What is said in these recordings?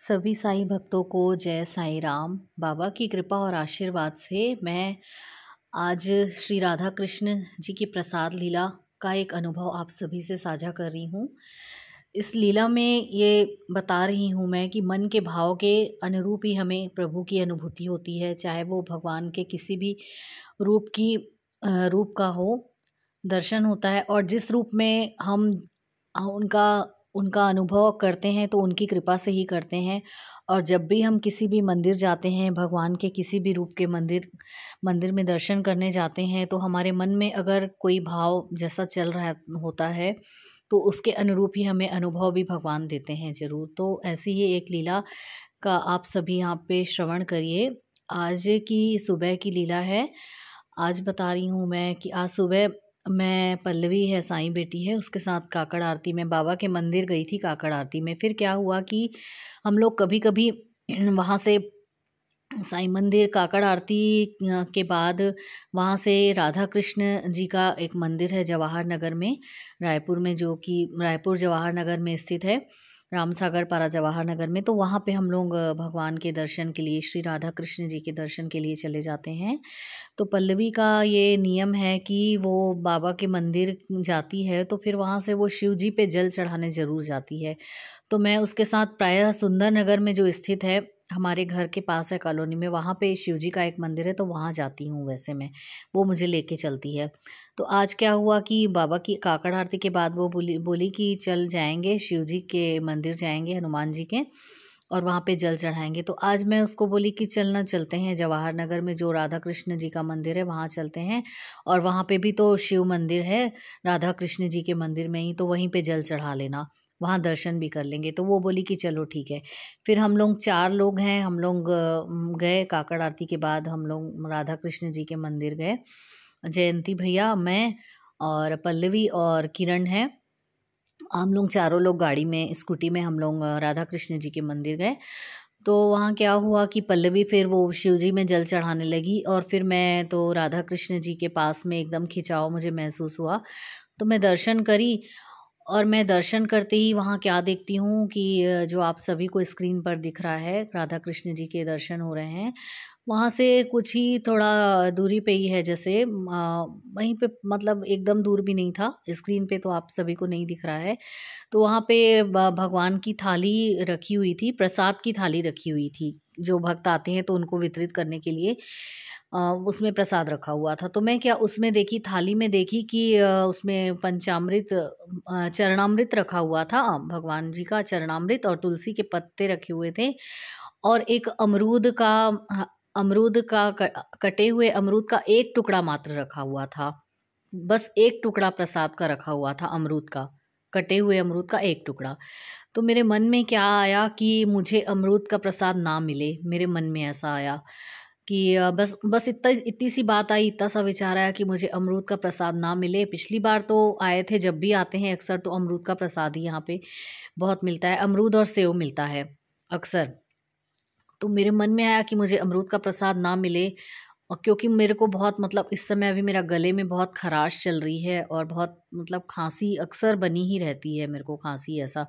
सभी साईं भक्तों को जय साईं राम। बाबा की कृपा और आशीर्वाद से मैं आज श्री राधा कृष्ण जी की प्रसाद लीला का एक अनुभव आप सभी से साझा कर रही हूँ। इस लीला में ये बता रही हूँ मैं कि मन के भाव के अनुरूप ही हमें प्रभु की अनुभूति होती है, चाहे वो भगवान के किसी भी रूप का हो, दर्शन होता है। और जिस रूप में हम उनका उनका अनुभव करते हैं तो उनकी कृपा से ही करते हैं। और जब भी हम किसी भी मंदिर जाते हैं, भगवान के किसी भी रूप के मंदिर में दर्शन करने जाते हैं, तो हमारे मन में अगर कोई भाव जैसा चल रहा होता है तो उसके अनुरूप ही हमें अनुभव भी भगवान देते हैं ज़रूर। तो ऐसी ही एक लीला का आप सभी यहाँ पे श्रवण करिए। आज की सुबह की लीला है। आज बता रही हूँ मैं कि आज सुबह मैं, पल्लवी है, साईं बेटी है, उसके साथ काकड़ आरती में बाबा के मंदिर गई थी। काकड़ आरती में फिर क्या हुआ कि हम लोग कभी कभी वहाँ से साईं मंदिर काकड़ आरती के बाद वहाँ से राधा कृष्ण जी का एक मंदिर है जवाहर नगर में, रायपुर में, जो कि रायपुर जवाहर नगर में स्थित है, रामसागर पारा जवाहर नगर में। तो वहाँ पे हम लोग भगवान के दर्शन के लिए, श्री राधा कृष्ण जी के दर्शन के लिए चले जाते हैं। तो पल्लवी का ये नियम है कि वो बाबा के मंदिर जाती है तो फिर वहाँ से वो शिव जी पे जल चढ़ाने ज़रूर जाती है। तो मैं उसके साथ प्रायः सुंदर नगर में जो स्थित है, हमारे घर के पास है कॉलोनी में, वहाँ पे शिव जी का एक मंदिर है तो वहाँ जाती हूँ। वैसे मैं, वो मुझे लेके चलती है। तो आज क्या हुआ कि बाबा की काकड़ आरती के बाद वो बोली कि चल जाएंगे शिव जी के मंदिर, जाएंगे हनुमान जी के, और वहाँ पे जल चढ़ाएंगे। तो आज मैं उसको बोली कि चलते हैं जवाहर नगर में जो राधा कृष्ण जी का मंदिर है वहाँ चलते हैं, और वहाँ पे भी तो शिव मंदिर है राधा कृष्ण जी के मंदिर में ही, तो वहीं पे जल चढ़ा लेना, वहाँ दर्शन भी कर लेंगे। तो वो बोली कि चलो ठीक है। फिर हम लोग 4 लोग हैं, हम लोग गए। काकड़ आरती के बाद हम लोग राधा कृष्ण जी के मंदिर गए। जयंती भैया, मैं और पल्लवी और किरण है, हम लोग चारों लोग गाड़ी में, स्कूटी में हम लोग राधा कृष्ण जी के मंदिर गए। तो वहाँ क्या हुआ कि पल्लवी फिर वो शिव जी में जल चढ़ाने लगी, और फिर मैं तो राधा कृष्ण जी के पास में एकदम खिंचाव मुझे महसूस हुआ। तो मैं दर्शन करी, और मैं दर्शन करते ही वहाँ क्या देखती हूँ कि जो आप सभी को स्क्रीन पर दिख रहा है, राधा कृष्ण जी के दर्शन हो रहे हैं। वहाँ से कुछ ही थोड़ा दूरी पे ही है, जैसे वहीं पे, मतलब एकदम दूर भी नहीं था, स्क्रीन पे तो आप सभी को नहीं दिख रहा है। तो वहाँ पे भगवान की थाली रखी हुई थी, प्रसाद की थाली रखी हुई थी, जो भक्त आते हैं तो उनको वितरित करने के लिए उसमें प्रसाद रखा हुआ था। तो मैं क्या उसमें देखी, थाली में देखी कि उसमें पंचामृत, चरणामृत रखा हुआ था, भगवान जी का चरणामृत, और तुलसी के पत्ते रखे हुए थे, और एक अमरूद का कटे हुए अमरूद का एक टुकड़ा मात्र रखा हुआ था। बस एक टुकड़ा प्रसाद का रखा हुआ था, अमरूद का, कटे हुए अमरूद का एक टुकड़ा। तो मेरे मन में क्या आया कि मुझे अमरूद का प्रसाद ना मिले, मेरे मन में ऐसा आया कि बस बस इतनी सी बात आई, इतना सा विचार आया कि मुझे अमरूद का प्रसाद ना मिले। पिछली बार तो आए थे, जब भी आते हैं अक्सर तो अमरूद का प्रसाद ही यहाँ पे बहुत मिलता है, अमरूद और सेव मिलता है अक्सर। तो मेरे मन में आया कि मुझे अमरूद का प्रसाद ना मिले, और क्योंकि मेरे को बहुत, मतलब इस समय अभी मेरा गले में बहुत खराश चल रही है, और बहुत, मतलब खांसी अक्सर बनी ही रहती है मेरे को, खांसी ऐसा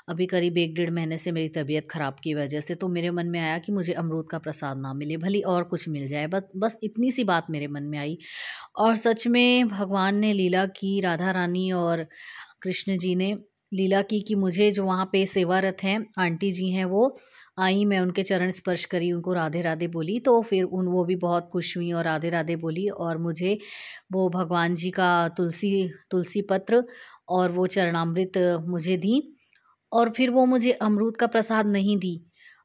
अभी करीब 1 डेढ़ महीने से मेरी तबीयत ख़राब की वजह से। तो मेरे मन में आया कि मुझे अमरूद का प्रसाद ना मिले, भली और कुछ मिल जाए, बस बस इतनी सी बात मेरे मन में आई। और सच में भगवान ने लीला की, राधा रानी और कृष्ण जी ने लीला की कि मुझे, जो वहाँ पे सेवारत हैं आंटी जी हैं, वो आई, मैं उनके चरण स्पर्श करी, उनको राधे राधे बोली, तो फिर वो भी बहुत खुश हुई और राधे राधे बोली, और मुझे वो भगवान जी का तुलसी पत्र और वो चरणामृत मुझे दी। और फिर वो मुझे अमरूद का प्रसाद नहीं दी,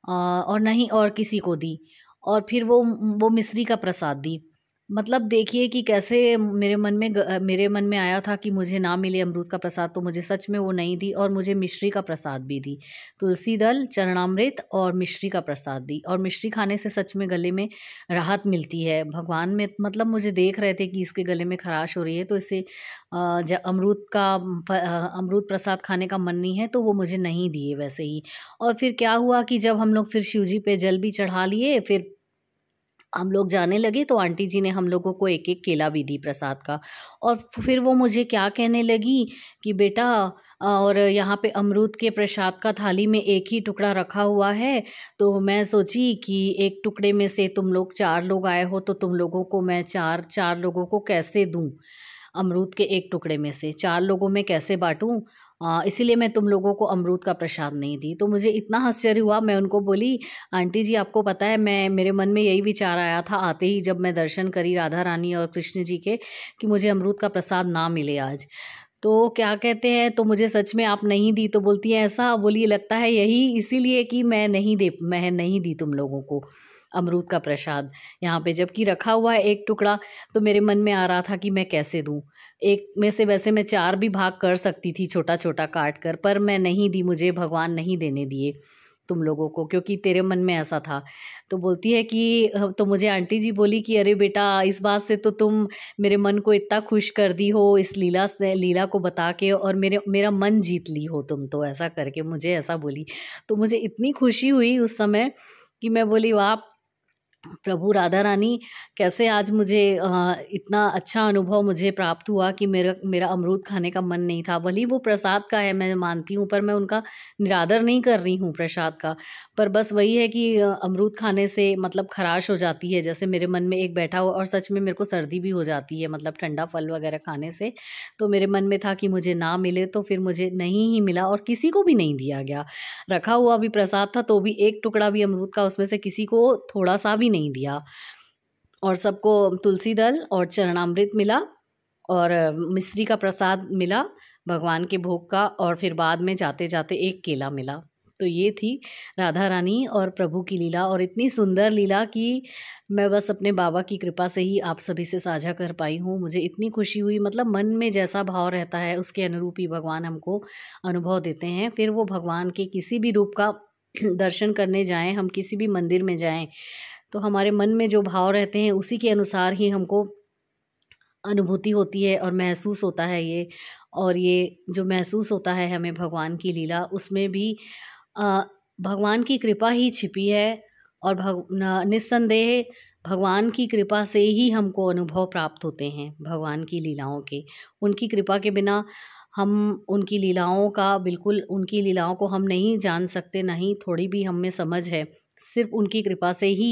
और नहीं और किसी को दी, और फिर वो मिश्री का प्रसाद दी। मतलब देखिए कि कैसे मेरे मन में आया था कि मुझे ना मिले अमरूद का प्रसाद, तो मुझे सच में वो नहीं दी, और मुझे मिश्री का प्रसाद भी दी, तुलसी दल, चरणामृत और मिश्री का प्रसाद दी। और मिश्री खाने से सच में गले में राहत मिलती है। भगवान में, मतलब मुझे देख रहे थे कि इसके गले में खराश हो रही है, तो इसे अमरूद प्रसाद खाने का मन नहीं है, तो वो मुझे नहीं दिए वैसे ही। और फिर क्या हुआ कि जब हम लोग फिर शिव जी पे जल भी चढ़ा लिए, फिर हम लोग जाने लगे तो आंटी जी ने हम लोगों को एक एक केला भी दी प्रसाद का। और फिर वो मुझे क्या कहने लगी कि बेटा, और यहाँ पे अमरूद के प्रसाद का थाली में एक ही टुकड़ा रखा हुआ है। तो मैं सोची कि एक टुकड़े में से तुम लोग 4 लोग आए हो, तो तुम लोगों को मैं चार चार लोगों को कैसे दूँ? अमरूद के एक टुकड़े में से 4 लोगों में कैसे बाँटूँ? इसीलिए मैं तुम लोगों को अमरूद का प्रसाद नहीं दी। तो मुझे इतना आश्चर्य हुआ, मैं उनको बोली, आंटी जी आपको पता है, मेरे मन में यही विचार आया था आते ही जब मैं दर्शन करी राधा रानी और कृष्ण जी के, कि मुझे अमरूद का प्रसाद ना मिले आज। तो क्या कहते हैं, तो मुझे सच में आप नहीं दी? तो बोलती हैं ऐसा, बोलिए लगता है यही इसीलिए कि मैं नहीं दी तुम लोगों को अमरूद का प्रसाद यहाँ पे, जबकि रखा हुआ है एक टुकड़ा। तो मेरे मन में आ रहा था कि मैं कैसे दूँ? एक में से वैसे मैं 4 भी भाग कर सकती थी छोटा-छोटा काट कर, पर मैं नहीं दी, मुझे भगवान नहीं देने दिए तुम लोगों को, क्योंकि तेरे मन में ऐसा था। तो बोलती है कि तो मुझे आंटी जी बोली कि अरे बेटा, इस बात से तो तुम मेरे मन को इतना खुश कर दी हो, इस लीला को बता के, और मेरा मन जीत ली हो तुम तो, ऐसा करके मुझे ऐसा बोली। तो मुझे इतनी खुशी हुई उस समय कि मैं बोली वाह! प्रभु राधा रानी, कैसे आज मुझे इतना अच्छा अनुभव मुझे प्राप्त हुआ कि मेरा मेरा अमरूद खाने का मन नहीं था। भले ही वो प्रसाद का है, मैं मानती हूँ, पर मैं उनका निरादर नहीं कर रही हूँ प्रसाद का। पर बस वही है कि अमरूद खाने से मतलब ख़राश हो जाती है, जैसे मेरे मन में एक बैठा हुआ, और सच में मेरे को सर्दी भी हो जाती है मतलब ठंडा फल वगैरह खाने से। तो मेरे मन में था कि मुझे ना मिले, तो फिर मुझे नहीं ही मिला और किसी को भी नहीं दिया गया। रखा हुआ भी प्रसाद था तो भी एक टुकड़ा भी अमरूद का उसमें से किसी को थोड़ा-सा भी नहीं दिया। और सबको तुलसी दल और चरणामृत मिला, और मिश्री का प्रसाद मिला भगवान के भोग का, और फिर बाद में जाते-जाते एक केला मिला। तो ये थी राधा रानी और प्रभु की लीला, और इतनी सुंदर लीला कि मैं बस अपने बाबा की कृपा से ही आप सभी से साझा कर पाई हूँ। मुझे इतनी खुशी हुई, मतलब मन में जैसा भाव रहता है उसके अनुरूप ही भगवान हमको अनुभव देते हैं। फिर वो भगवान के किसी भी रूप का दर्शन करने जाएँ, हम किसी भी मंदिर में जाएँ, तो हमारे मन में जो भाव रहते हैं उसी के अनुसार ही हमको अनुभूति होती है और महसूस होता है ये। और ये जो महसूस होता है हमें भगवान की लीला, उसमें भी अ, भगवान की कृपा ही छिपी है, और निस्संदेह भगवान की कृपा से ही हमको अनुभव प्राप्त होते हैं भगवान की लीलाओं के। उनकी कृपा के बिना हम उनकी लीलाओं का बिल्कुल, उनकी लीलाओं को हम नहीं जान सकते, नहीं थोड़ी भी हम में समझ है। सिर्फ़ उनकी कृपा से ही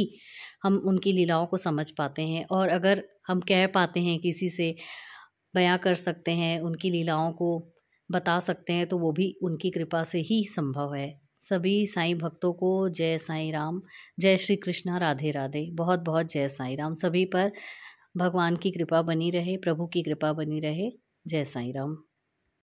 हम उनकी लीलाओं को समझ पाते हैं, और अगर हम कह पाते हैं किसी से, बयाँ कर सकते हैं, उनकी लीलाओं को बता सकते हैं, तो वो भी उनकी कृपा से ही संभव है। सभी साईं भक्तों को जय साईं राम, जय श्री कृष्णा, राधे राधे। बहुत बहुत जय साईं राम। सभी पर भगवान की कृपा बनी रहे, प्रभु की कृपा बनी रहे। जय साईं राम।